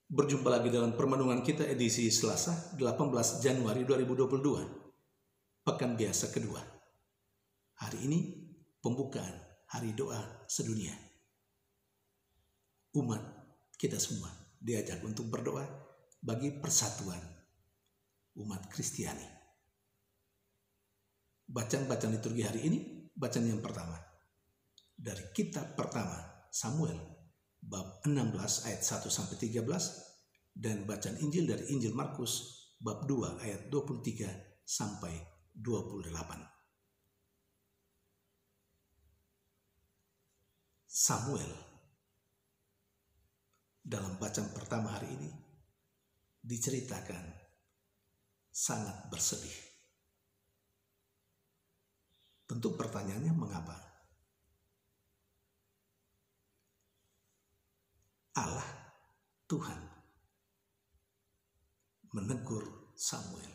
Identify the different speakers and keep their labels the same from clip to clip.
Speaker 1: Berjumpa lagi dalam permenungan kita edisi Selasa 18 Januari 2022, pekan biasa kedua. Hari ini pembukaan Hari Doa Sedunia. Umat kita semua diajak untuk berdoa bagi persatuan umat Kristiani. Bacaan liturgi hari ini, bacaan yang pertama dari kitab pertama Samuel bab 16 ayat 1 sampai 13 dan bacaan Injil dari Injil Markus bab 2 ayat 23 sampai 28. Samuel dalam bacaan pertama hari ini diceritakan sangat bersedih. Tentu pertanyaannya mengapa? Allah, Tuhan, menegur Samuel.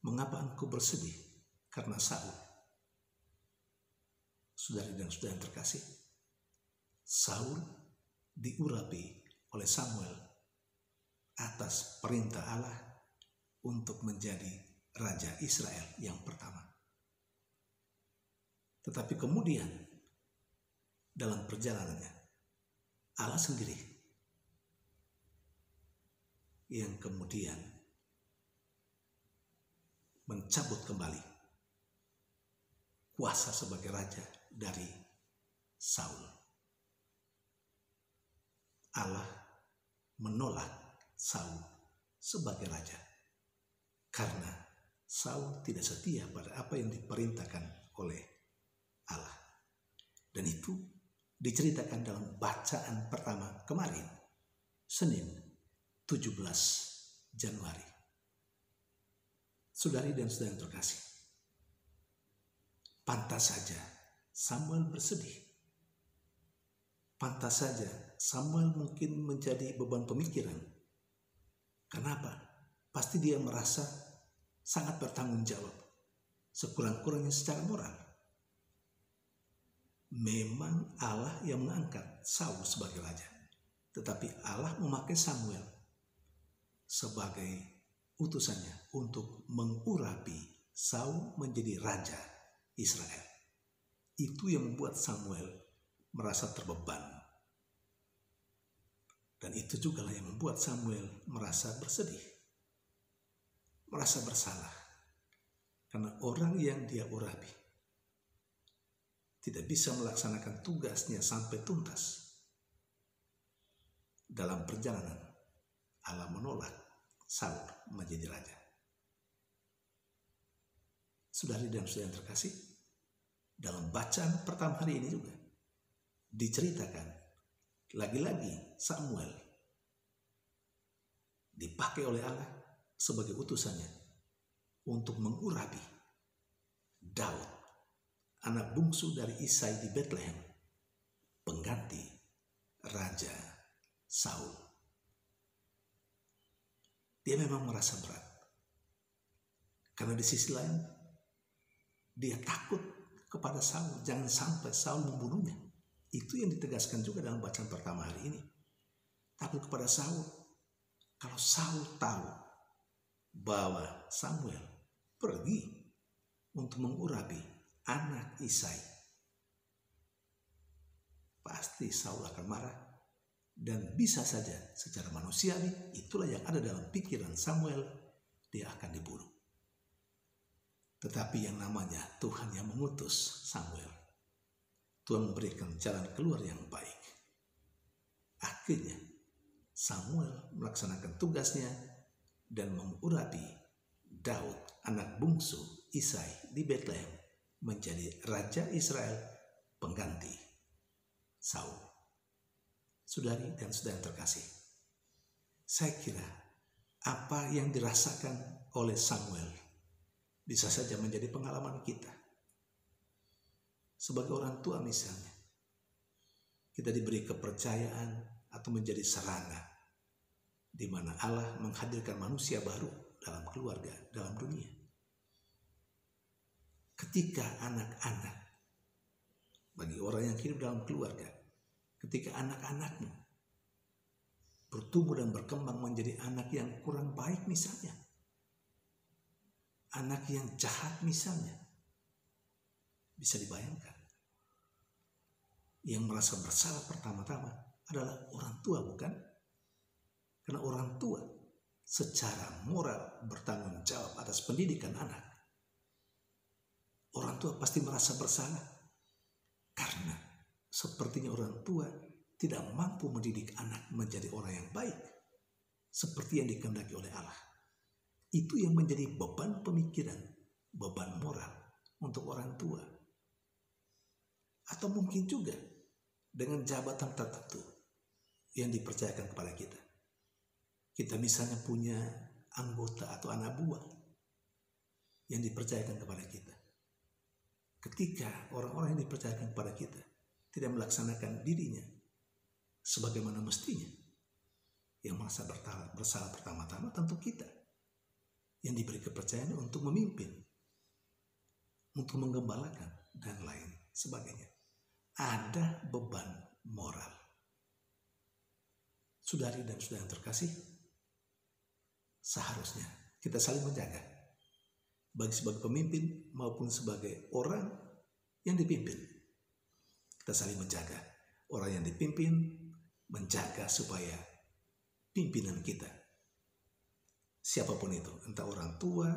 Speaker 1: Mengapa engkau bersedih karena Saul? Saudari dan saudara yang terkasih, Saul diurapi oleh Samuel atas perintah Allah untuk menjadi Raja Israel yang pertama. Tetapi kemudian dalam perjalanannya, Allah sendiri yang kemudian mencabut kembali kuasa sebagai raja dari Saul. Allah menolak Saul sebagai raja karena Saul tidak setia pada apa yang diperintahkan oleh Allah. Dan itu diceritakan dalam bacaan pertama kemarin, Senin 17 Januari. Saudari dan saudara yang terkasih, pantas saja Samuel bersedih. Pantas saja Samuel mungkin menjadi beban pemikiran. Kenapa? Pasti dia merasa sangat bertanggung jawab, sekurang-kurangnya secara moral. Memang Allah yang mengangkat Saul sebagai raja, tetapi Allah memakai Samuel sebagai utusannya untuk mengurapi Saul menjadi raja Israel. Itu yang membuat Samuel merasa terbeban. Dan itu juga yang membuat Samuel merasa bersedih, merasa bersalah, karena orang yang dia urapi tidak bisa melaksanakan tugasnya sampai tuntas. Dalam perjalanan, Allah menolak Saul menjadi raja. Saudari dan saudara yang terkasih, dalam bacaan pertama hari ini juga diceritakan lagi-lagi Samuel dipakai oleh Allah sebagai utusannya untuk mengurapi Daud, anak bungsu dari Isai di Bethlehem, pengganti Raja Saul. Dia memang merasa berat, karena di sisi lain dia takut kepada Saul, jangan sampai Saul membunuhnya. Itu yang ditegaskan juga dalam bacaan pertama hari ini. Takut kepada Saul. Kalau Saul tahu bahwa Samuel pergi untuk mengurapi anak Isai, pasti Saul akan marah, dan bisa saja secara manusiawi itulah yang ada dalam pikiran Samuel, dia akan dibunuh. Tetapi yang namanya Tuhan yang mengutus Samuel, Tuhan memberikan jalan keluar yang baik. Akhirnya Samuel melaksanakan tugasnya dan mengurapi Daud, anak bungsu Isai di Bethlehem, menjadi Raja Israel, pengganti Saul. Saudari dan saudara yang terkasih, saya kira apa yang dirasakan oleh Samuel bisa saja menjadi pengalaman kita. Sebagai orang tua misalnya, kita diberi kepercayaan atau menjadi sarana di mana Allah menghadirkan manusia baru dalam keluarga, dalam dunia. Ketika anak-anak, bagi orang yang hidup dalam keluarga, ketika anak-anakmu bertumbuh dan berkembang menjadi anak yang kurang baik misalnya, anak yang jahat misalnya. Bisa dibayangkan, yang merasa bersalah pertama-tama adalah orang tua, bukan? Karena orang tua secara moral bertanggung jawab atas pendidikan anak. Orang tua pasti merasa bersalah karena sepertinya orang tua tidak mampu mendidik anak menjadi orang yang baik seperti yang dikehendaki oleh Allah. Itu yang menjadi beban pemikiran, beban moral untuk orang tua. Atau mungkin juga dengan jabatan tertentu yang dipercayakan kepada kita. Kita misalnya punya anggota atau anak buah yang dipercayakan kepada kita. Ketika orang-orang yang dipercayakan kepada kita tidak melaksanakan dirinya sebagaimana mestinya, yang merasa bersalah pertama-tama tentu kita yang diberi kepercayaan untuk memimpin, untuk menggembalakan, dan lain sebagainya. Ada beban moral. Saudari dan saudara yang terkasih, seharusnya kita saling menjaga, baik sebagai pemimpin maupun sebagai orang yang dipimpin. Kita saling menjaga. Orang yang dipimpin menjaga supaya pimpinan kita, siapapun itu, entah orang tua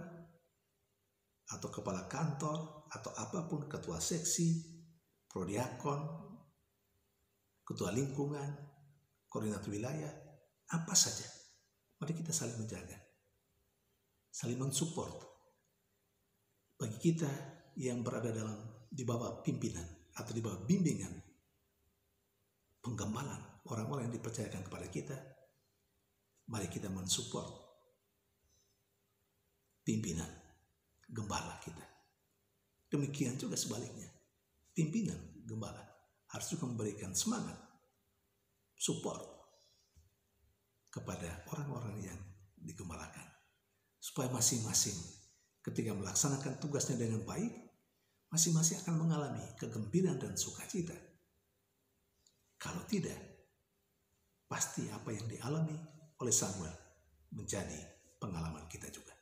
Speaker 1: atau kepala kantor atau apapun, ketua seksi, prodiakon, ketua lingkungan, koordinator wilayah, apa saja, mari kita saling menjaga, saling mensupport. Bagi kita yang berada di bawah pimpinan atau di bawah bimbingan penggembalaan orang-orang yang dipercayakan kepada kita, mari kita mensupport pimpinan, gembala kita. Demikian juga sebaliknya, pimpinan, gembala harus juga memberikan semangat, support kepada orang-orang yang digembalakan, supaya masing-masing ketika melaksanakan tugasnya dengan baik, masing-masing akan mengalami kegembiraan dan sukacita. Kalau tidak, pasti apa yang dialami oleh Samuel menjadi pengalaman kita juga.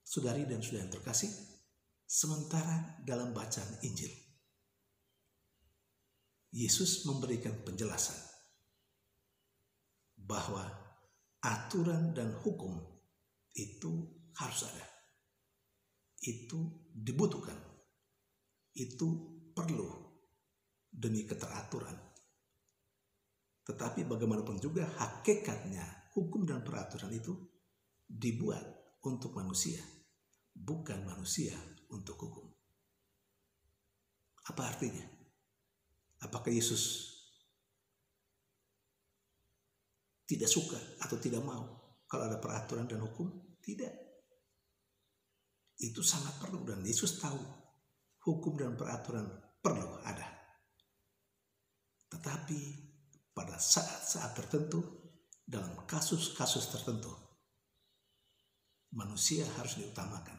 Speaker 1: Saudari dan saudara yang terkasih, sementara dalam bacaan Injil, Yesus memberikan penjelasan bahwa aturan dan hukum itu harus ada. Itu dibutuhkan. Itu perlu demi keteraturan. Tetapi bagaimanapun juga hakikatnya hukum dan peraturan itu dibuat untuk manusia, bukan manusia untuk hukum. Apa artinya? Apakah Yesus tidak suka atau tidak mau kalau ada peraturan dan hukum? Tidak. Itu sangat perlu, dan Yesus tahu hukum dan peraturan perlu ada. Tetapi pada saat-saat tertentu, dalam kasus-kasus tertentu, manusia harus diutamakan,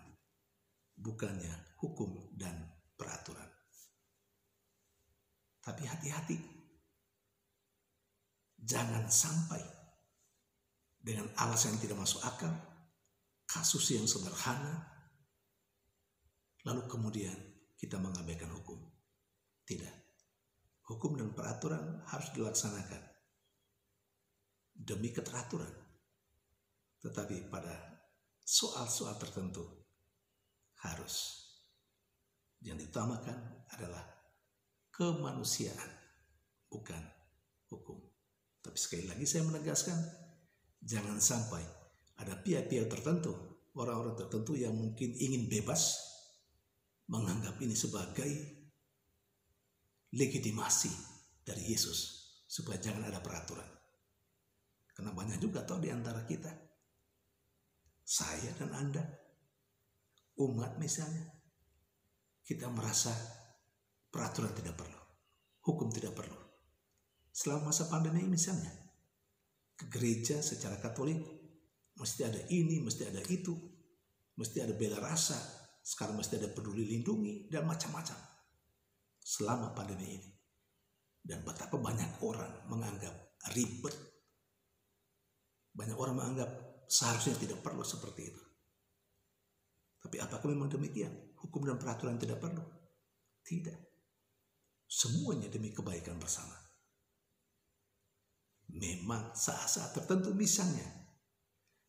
Speaker 1: bukannya hukum dan peraturan. Tapi hati-hati, jangan sampai dengan alasan yang tidak masuk akal, kasus yang sederhana, lalu kemudian kita mengabaikan hukum. Tidak. Hukum dan peraturan harus dilaksanakan demi keteraturan. Tetapi pada soal-soal tertentu harus yang diutamakan adalah kemanusiaan, bukan hukum. Tapi sekali lagi saya menegaskan, jangan sampai ada pihak-pihak tertentu, orang-orang tertentu yang mungkin ingin bebas, menganggap ini sebagai legitimasi dari Yesus supaya jangan ada peraturan. Karena banyak juga toh di antara kita, saya dan Anda, umat misalnya, kita merasa peraturan tidak perlu, hukum tidak perlu. Selama masa pandemi misalnya, ke gereja secara Katolik mesti ada ini, mesti ada itu, mesti ada bela rasa, sekarang mesti ada peduli lindungi, dan macam-macam selama pandemi ini. Dan betapa banyak orang menganggap ribet Banyak orang menganggap seharusnya tidak perlu seperti itu. Tapi apakah memang demikian? Hukum dan peraturan tidak perlu? Tidak. Semuanya demi kebaikan bersama. Memang saat-saat tertentu misalnya,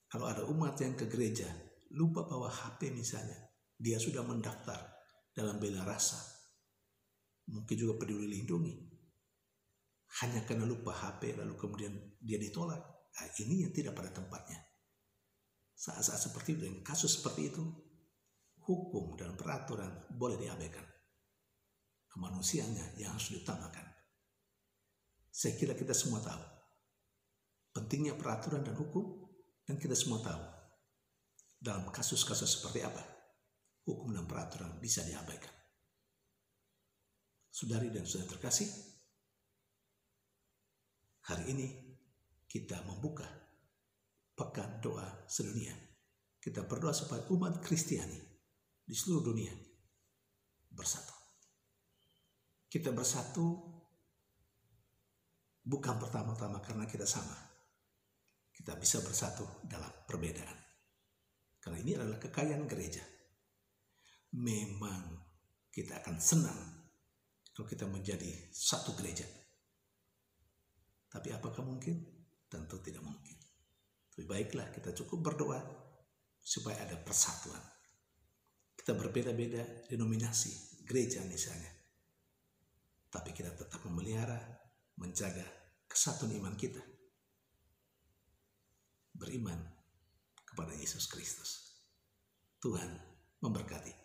Speaker 1: kalau ada umat yang ke gereja, lupa bawa HP misalnya, dia sudah mendaftar dalam bela rasa, mungkin juga peduli lindungi, hanya karena lupa HP lalu kemudian dia ditolak. Nah, ini yang tidak pada tempatnya. Saat-saat seperti itu, yang kasus seperti itu, hukum dan peraturan boleh diabaikan. Kemanusiaannya yang harus diutamakan. Saya kira kita semua tahu pentingnya peraturan dan hukum, dan kita semua tahu dalam kasus-kasus seperti apa hukum dan peraturan bisa diabaikan. Saudari dan saudara terkasih, hari ini kita membuka Pekan Doa Sedunia. Kita berdoa supaya umat Kristiani di seluruh dunia bersatu. Kita bersatu bukan pertama-tama karena kita sama. Kita bisa bersatu dalam perbedaan. Karena ini adalah kekayaan gereja. Memang kita akan senang kalau kita menjadi satu gereja. Tapi apakah mungkin? Tentu tidak mungkin. Lebih baiklah kita cukup berdoa supaya ada persatuan. Kita berbeda-beda denominasi gereja misalnya, tapi kita tetap memelihara, menjaga kesatuan iman kita, beriman kepada Yesus Kristus. Tuhan memberkati.